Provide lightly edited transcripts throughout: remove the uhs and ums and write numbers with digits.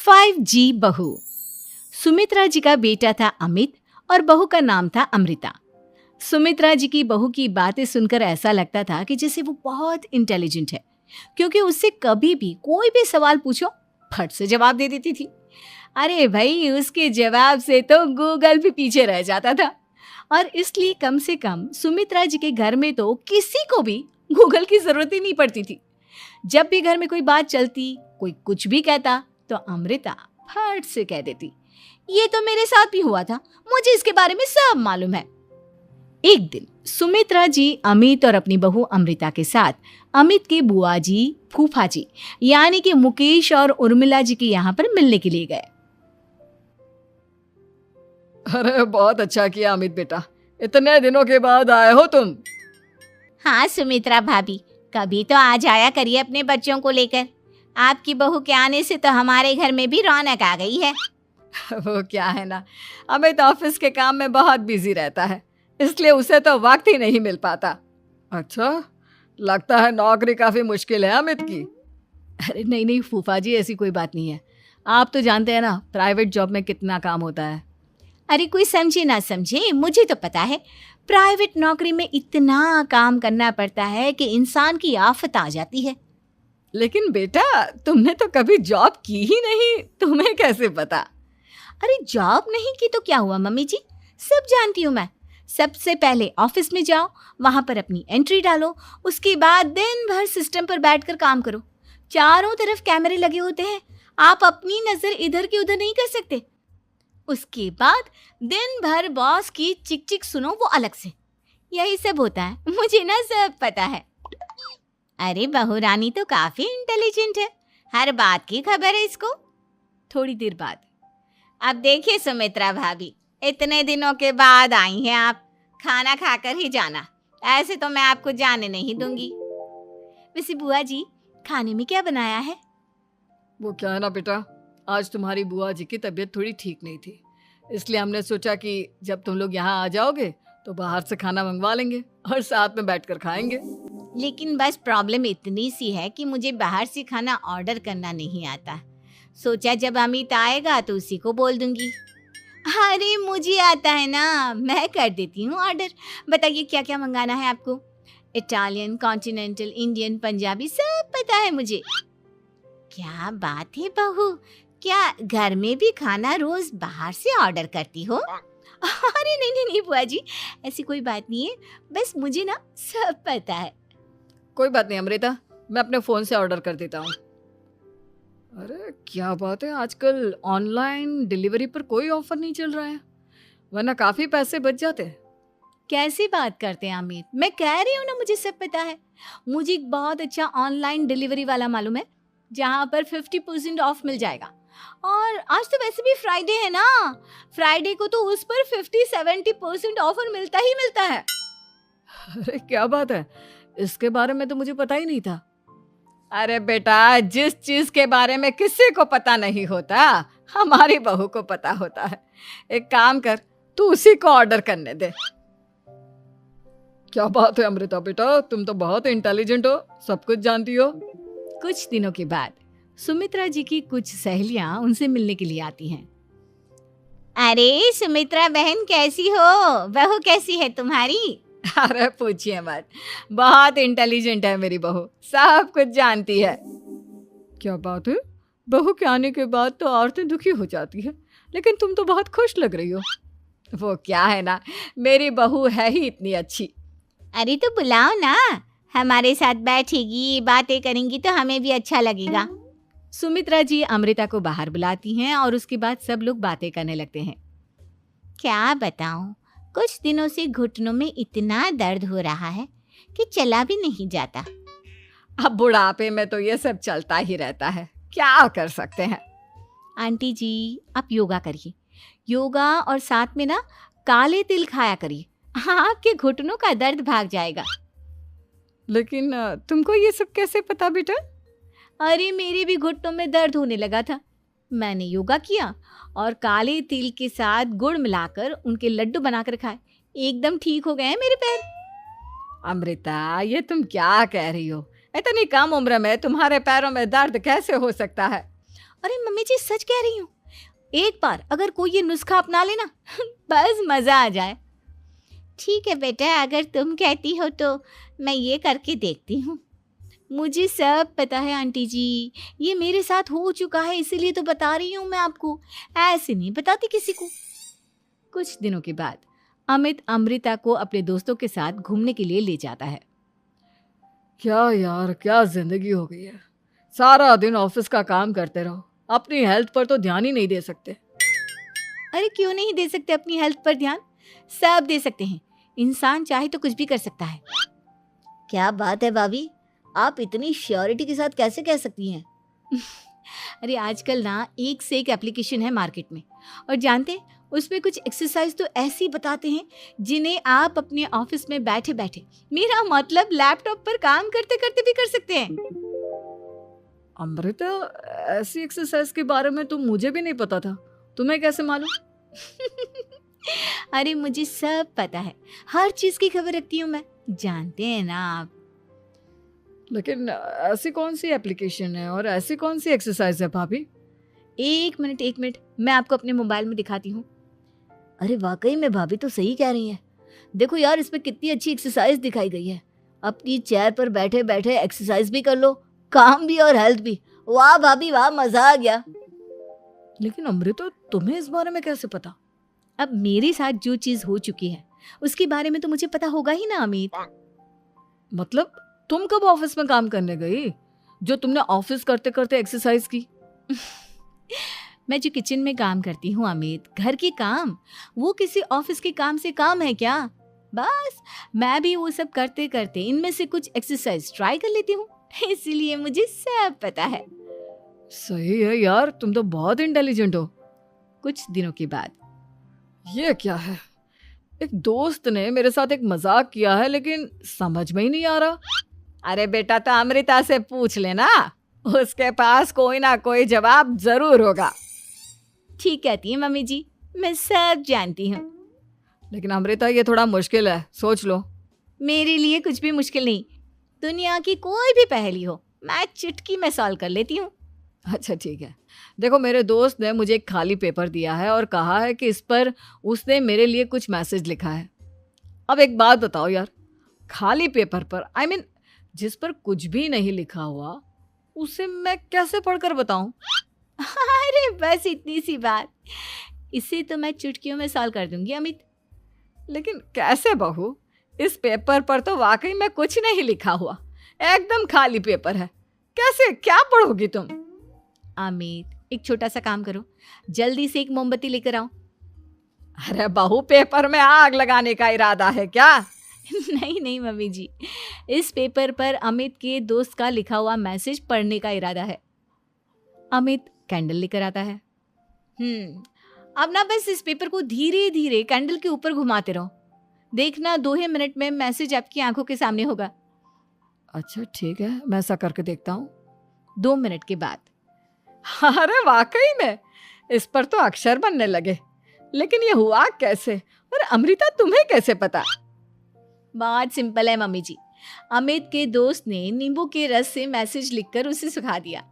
5G बहू। सुमित्रा जी का बेटा था अमित और बहू का नाम था अमृता। सुमित्रा जी की बहू की बातें सुनकर ऐसा लगता था कि जैसे वो बहुत इंटेलिजेंट है, क्योंकि उससे कभी भी कोई भी सवाल पूछो फट से जवाब दे देती थी। अरे भाई, उसके जवाब से तो गूगल भी पीछे रह जाता था। और इसलिए कम से कम सुमित्रा जी के घर में तो किसी को भी गूगल की जरूरत ही नहीं पड़ती थी। जब भी घर में कोई बात चलती, कोई कुछ भी कहता, तो अमृता फट से कह देती, ये तो मेरे साथ भी हुआ था, मुझे इसके बारे में सब मालूम है। एक दिन सुमित्रा जी अमित और अपनी बहू अमृता के साथ अमित के बुआ जी, फूफा जी यानी कि मुकेश और उर्मिला जी के यहाँ पर मिलने के लिए गए। अरे बहुत अच्छा किया अमित बेटा, इतने दिनों के बाद आए हो तुम। हाँ सुमित्रा भाभी, कभी तो आ जाया करिए अपने बच्चों को लेकर। आपकी बहू के आने से तो हमारे घर में भी रौनक आ गई है। वो क्या है ना, अमित ऑफिस के काम में बहुत बिजी रहता है, इसलिए उसे तो वक्त ही नहीं मिल पाता। अच्छा, लगता है नौकरी काफी मुश्किल है अमित की। अरे नहीं फूफा जी, ऐसी कोई बात नहीं है। आप तो जानते हैं ना प्राइवेट जॉब में कितना काम होता है। अरे कोई समझे ना समझे, मुझे तो पता है प्राइवेट नौकरी में इतना काम करना पड़ता है कि इंसान की आफत आ जाती है। लेकिन बेटा, तुमने तो कभी जॉब की ही नहीं, तुम्हें कैसे पता? अरे जॉब नहीं की तो क्या हुआ मम्मी जी, सब जानती हूँ मैं। सबसे पहले ऑफिस में जाओ, वहां पर अपनी एंट्री डालो, उसके बाद दिन भर सिस्टम पर बैठकर काम करो। चारों तरफ कैमरे लगे होते हैं, आप अपनी नजर इधर की उधर नहीं कर सकते। उसके बाद दिन भर बॉस की चिक चिक सुनो, वो अलग से। यही सब होता है, मुझे ना सब पता है। अरे बहू रानी तो काफी इंटेलिजेंट है, हर बात की खबर है इसको। थोड़ी देर बाद, अब देखिए सुमित्रा भाभी, इतने दिनों के बाद आई हैं आप, खाना खाकर ही जाना, ऐसे तो मैं आपको जाने नहीं दूंगी। वैसे बुआ जी, खाने में क्या बनाया है? वो क्या है ना बेटा, आज तुम्हारी बुआ जी की तबीयत थोड़ी ठीक नहीं थी, इसलिए हमने सोचा कि जब तुम लोग यहाँ आ जाओगे तो बाहर से खाना मंगवा लेंगे और साथ में बैठकर खाएंगे। लेकिन बस प्रॉब्लम इतनी सी है कि मुझे बाहर से खाना ऑर्डर करना नहीं आता। सोचा जब अमित आएगा तो उसी को बोल दूंगी। अरे मुझे आता है ना, मैं कर देती हूँ ऑर्डर। बताइए क्या क्या मंगाना है आपको? इटालियन, कॉन्टिनेंटल, इंडियन, पंजाबी, सब पता है मुझे। क्या बात है बहू, क्या घर में भी खाना रोज बाहर से ऑर्डर करती हो? अरे नहीं बुआ जी, ऐसी कोई बात नहीं है, बस मुझे ना सब पता है। कोई बात नहीं अमृता, मैं अपने फोन से ऑर्डर कर देता हूँ। अरे क्या बात है, आजकल ऑनलाइन डिलीवरी पर कोई ऑफर नहीं चल रहा है, वरना काफी पैसे बच जाते हैं। कैसी बात करते हैं अमित, मैं कह रही हूँ ना मुझे सब पता है। मुझे एक बहुत अच्छा ऑनलाइन डिलीवरी वाला मालूम है, जहाँ पर 50% ऑफ मिल जाएगा। और आज तो वैसे भी फ्राइडे है ना, फ्राइडे को तो उस पर 50-70% ऑफर मिलता ही मिलता है। अरे क्या बात है, इसके बारे में तो मुझे पता ही नहीं था। अरे बेटा, जिस चीज के बारे में किसी को पता नहीं होता, हमारी बहू को पता होता है। एक काम कर, तू उसी को ऑर्डर करने दे। क्या बात है अमृता बेटा, तुम तो बहुत इंटेलिजेंट हो, सब कुछ जानती हो। कुछ दिनों के बाद सुमित्रा जी की कुछ सहेलियां उनसे मिलने के लिए आती हैं। अरे सुमित्रा बहन कैसी हो, बहू कैसी है तुम्हारी? अरे पूछिए मत, बहुत इंटेलिजेंट है मेरी बहू, सब कुछ जानती है। क्या बात है, बहू के आने के बाद तो औरतें दुखी हो जाती है, लेकिन तुम तो बहुत खुश लग रही हो। वो क्या है ना, मेरी बहू है ही इतनी अच्छी। अरे तो बुलाओ ना, हमारे साथ बैठेगी, बातें करेंगी तो हमें भी अच्छा लगेगा। सुमित्रा जी अमृता को बाहर बुलाती हैं और उसके बाद सब लोग बातें करने लगते हैं। क्या बताऊं, कुछ दिनों से घुटनों में इतना दर्द हो रहा है कि चला भी नहीं जाता। अब बुढ़ापे में तो ये सब चलता ही रहता है, क्या कर सकते हैं। आंटी जी, आप योगा करिए, योगा और साथ में ना काले तिल खाया करिए, आपके घुटनों का दर्द भाग जाएगा। लेकिन तुमको ये सब कैसे पता बेटा? अरे मेरे भी घुटनों में दर्द होने लगा था, मैंने योगा किया और काले तिल के साथ गुड़ मिलाकर उनके लड्डू बनाकर खाए, एकदम ठीक हो गए हैं मेरे पैर। अमृता, ये तुम क्या कह रही हो? इतनी कम उम्र में तुम्हारे पैरों में दर्द कैसे हो सकता है? अरे मम्मी जी सच कह रही हूँ, एक बार अगर कोई ये नुस्खा अपना लेना बस मज़ा आ जाए। ठीक है बेटा, अगर तुम कहती हो तो मैं ये करके देखती हूँ। मुझे सब पता है आंटी जी, ये मेरे साथ हो चुका है, इसीलिए तो बता रही हूँ मैं आपको, ऐसे नहीं बताती किसी को। कुछ दिनों के बाद अमित अमृता को अपने दोस्तों के साथ घूमने के लिए ले जाता है। क्या यार, क्या जिंदगी हो गई है। सारा दिन ऑफिस का काम करते रहो, अपनी हेल्थ पर तो ध्यान ही नहीं दे सकते। अरे क्यों नहीं दे सकते अपनी हेल्थ पर ध्यान? सब दे सकते हैं, इंसान चाहे तो कुछ भी कर सकता है। क्या बात है भाभी, आप इतनी श्योरिटी के साथ कैसे कह सकती हैं? अरे आजकल ना एक से एक एप्लीकेशन है मार्केट में, और जानते हैं उसमें कुछ एक्सरसाइज तो ऐसी बताते हैं जिन्हें आप अपने ऑफिस में बैठे बैठे, मेरा मतलब लैपटॉप पर काम करते करते भी कर सकते हैं। अमृता, ऐसी एक्सरसाइज के बारे में तो मुझे भी नहीं पता था, तुम्हें कैसे मालूम? अरे मुझे सब पता है, हर चीज की खबर रखती हूँ मैं, जानते हैं ना आप। लेकिन ऐसी कौन सी एप्लीकेशन है और ऐसी कौन सी एक्सरसाइज है भाभी? एक मिनट, मैं आपको अपने मोबाइल में दिखाती हूँ। अरे वाकई में भाभी तो सही कह रही हैं। देखो यार, इसमें कितनी अच्छी एक्सरसाइज दिखाई गई है। अपनी चेयर पर बैठे बैठे एक्सरसाइज भी कर लो, काम भी और हेल्थ भी। वाह भाभी वाह, मजा आ गया। लेकिन अमृता, तुम्हें इस बारे में कैसे पता? अब मेरे साथ जो चीज हो चुकी है उसके बारे में तो मुझे पता होगा ही ना अमित। मतलब तुम कब ऑफिस में काम करने गई जो तुमने ऑफिस करते करते एक्सरसाइज की? मैं जो किचन में काम करती हूँ अमित, घर के काम, वो किसी ऑफिस के काम से काम है क्या? बस मैं भी वो सब करते करते इनमें से कुछ एक्सरसाइज ट्राई कर लेती हूँ, इसीलिए मुझे सब पता है। सही है यार, तुम तो बहुत इंटेलिजेंट हो। कुछ दिनों के बाद ये क्या है, एक दोस्त ने मेरे साथ एक मजाक किया है लेकिन समझ में ही नहीं आ रहा। अरे बेटा, तो अमृता से पूछ लेना, उसके पास कोई ना कोई जवाब जरूर होगा। ठीक कहती है मम्मी जी, मैं सब जानती हूँ। लेकिन अमृता, ये थोड़ा मुश्किल है, सोच लो। मेरे लिए कुछ भी मुश्किल नहीं, दुनिया की कोई भी पहेली हो मैं चुटकी में सॉल्व कर लेती हूँ। अच्छा ठीक है, देखो मेरे दोस्त ने मुझे एक खाली पेपर दिया है और कहा है कि इस पर उसने मेरे लिए कुछ मैसेज लिखा है। अब एक बात बताओ यार, खाली पेपर पर, आई मीन जिस पर कुछ भी नहीं लिखा हुआ, उसे मैं कैसे पढ़कर बताऊं? अरे बस इतनी सी बात, इसे तो मैं चुटकियों में सॉल्व कर दूंगी अमित। लेकिन कैसे बहू, इस पेपर पर तो वाकई में कुछ नहीं लिखा हुआ, एकदम खाली पेपर है, कैसे, क्या पढ़ोगी तुम? अमित, एक छोटा सा काम करो, जल्दी से एक मोमबत्ती लेकर आओ। अरे बहू, पेपर में आग लगाने का इरादा है क्या? नहीं मम्मी जी, इस पेपर पर अमित के दोस्त का लिखा हुआ मैसेज पढ़ने का इरादा है। अमित कैंडल लेकर आता है। अब ना बस इस पेपर को धीरे धीरे कैंडल के ऊपर घुमाते रहो, देखना 2 ही मिनट में मैसेज आपकी आंखों के सामने होगा। अच्छा ठीक है, मैं ऐसा करके देखता हूँ। 2 मिनट के बाद, अरे वाकई में इस पर तो अक्षर बनने लगे, लेकिन ये हुआ कैसे? और अमृता, तुम्हें कैसे पता? बहुत सिंपल है मम्मी जी, अमित के दोस्त ने नींबू के रस से मैसेज लिखकर उसे सुखा दिया।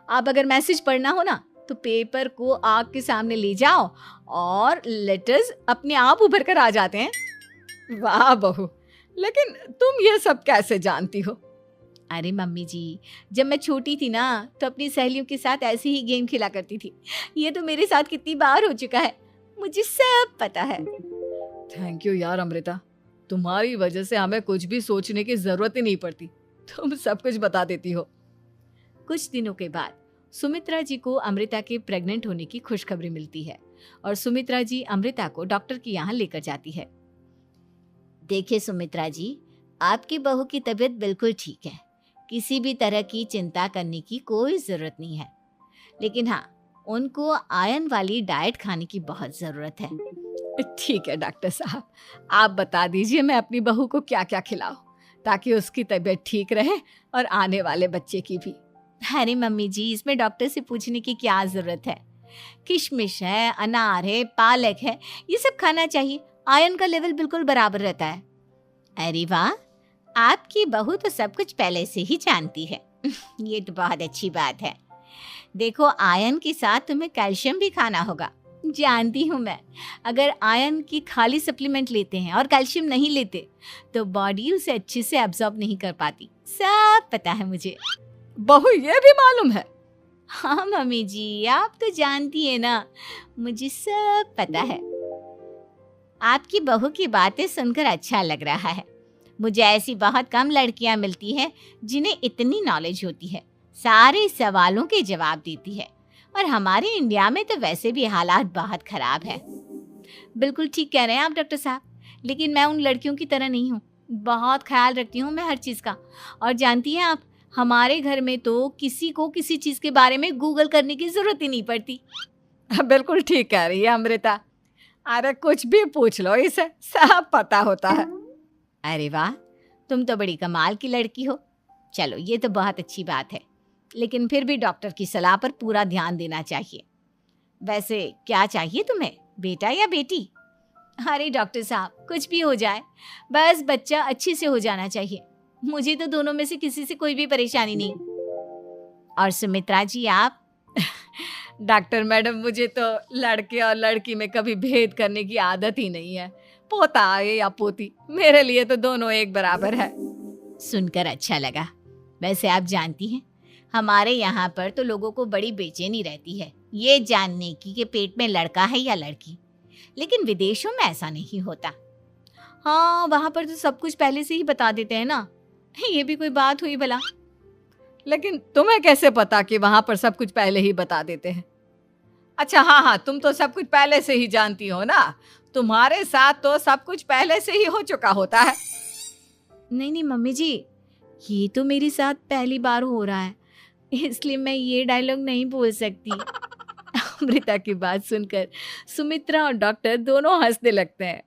अब अगर मैसेज पढ़ना हो ना तो पेपर को आग के सामने ले जाओ और लेटर्स अपने आप उभर कर आ जाते हैं। वाह बहू, लेकिन तुम ये सब कैसे जानती हो? अरे मम्मी जी, जब मैं छोटी थी ना तो अपनी सहेलियों के साथ ऐसे ही गेम खेला करती थी। ये तो मेरे साथ कितनी बार हो चुका है, मुझे सब पता है। थैंक यू यार अमृता, तुम्हारी वजह से हमें कुछ भी सोचने की जरूरत ही नहीं पड़ती, तुम सब कुछ बता देती हो। कुछ दिनों के बाद सुमित्रा जी को अमृता के प्रेग्नेंट होने की खुशखबरी मिलती है और सुमित्रा जी अमृता को डॉक्टर के यहाँ लेकर जाती है। देखिए सुमित्रा जी, आपकी बहू की तबीयत बिल्कुल ठीक है, किसी भी तरह की चिंता करने की कोई ज़रूरत नहीं है, लेकिन हाँ, उनको आयरन वाली डाइट खाने की बहुत ज़रूरत है। ठीक है डॉक्टर साहब, आप बता दीजिए मैं अपनी बहू को क्या क्या खिलाऊं ताकि उसकी तबीयत ठीक रहे और आने वाले बच्चे की भी। अरे मम्मी जी, इसमें डॉक्टर से पूछने की क्या ज़रूरत है, किशमिश है, अनार है, पालक है, ये सब खाना चाहिए, आयरन का लेवल बिल्कुल बराबर रहता है। अरे वाह, आपकी बहू तो सब कुछ पहले से ही जानती है। ये तो बहुत अच्छी बात है। देखो, आयरन के साथ तुम्हें कैल्शियम भी खाना होगा। जानती हूँ मैं, अगर आयरन की खाली सप्लीमेंट लेते हैं और कैल्शियम नहीं लेते तो बॉडी उसे अच्छे से एब्जॉर्ब नहीं कर पाती। सब पता है मुझे। बहू ये भी मालूम है? हाँ मम्मी जी, आप तो जानती है ना, मुझे सब पता है। आपकी बहू की बातें सुनकर अच्छा लग रहा है। मुझे ऐसी बहुत कम लड़कियां मिलती हैं जिन्हें इतनी नॉलेज होती है, सारे सवालों के जवाब देती है। और हमारे इंडिया में तो वैसे भी हालात बहुत खराब है। बिल्कुल ठीक कह रहे हैं आप डॉक्टर साहब, लेकिन मैं उन लड़कियों की तरह नहीं हूँ। बहुत ख्याल रखती हूँ मैं हर चीज़ का। और जानती हैं आप, हमारे घर में तो किसी को किसी चीज़ के बारे में गूगल करने की ज़रूरत ही नहीं पड़ती। बिल्कुल ठीक कह रही है अमृता। अरे कुछ भी पूछ लो इसे, सब पता होता है। अरे वाह, तुम तो बड़ी कमाल की लड़की हो। चलो, ये तो बहुत अच्छी बात है, लेकिन फिर भी डॉक्टर की सलाह पर पूरा ध्यान देना चाहिए। वैसे क्या चाहिए तुम्हें, बेटा या बेटी? अरे डॉक्टर साहब, कुछ भी हो जाए, बस बच्चा अच्छे से हो जाना चाहिए। मुझे तो दोनों में से किसी से कोई भी परेशानी नहीं। और सुमित्रा जी, आप? डॉक्टर मैडम, मुझे तो लड़के और लड़की में कभी भेद करने की आदत ही नहीं है। पोता आए या पोती, मेरे लिए तो दोनों एक बराबर है। सुनकर अच्छा लगा। वैसे आप जानती हैं, हमारे यहाँ पर तो लोगों को बड़ी बेचैनी रहती है ये जानने की कि पेट में लड़का है या लड़की, लेकिन विदेशों में ऐसा नहीं होता। हाँ, वहाँ पर तो सब कुछ पहले से ही बता देते हैं ना। ये भी कोई बात हुई भला? लेकिन तुम्हें कैसे पता कि वहां पर सब कुछ पहले ही बता देते हैं? अच्छा हाँ, तुम तो सब कुछ पहले से ही जानती हो ना। तुम्हारे साथ तो सब कुछ पहले से ही हो चुका होता है। नहीं मम्मी जी, ये तो मेरे साथ पहली बार हो रहा है, इसलिए मैं ये डायलॉग नहीं बोल सकती। अमृता की बात सुनकर सुमित्रा और डॉक्टर दोनों हंसने लगते हैं।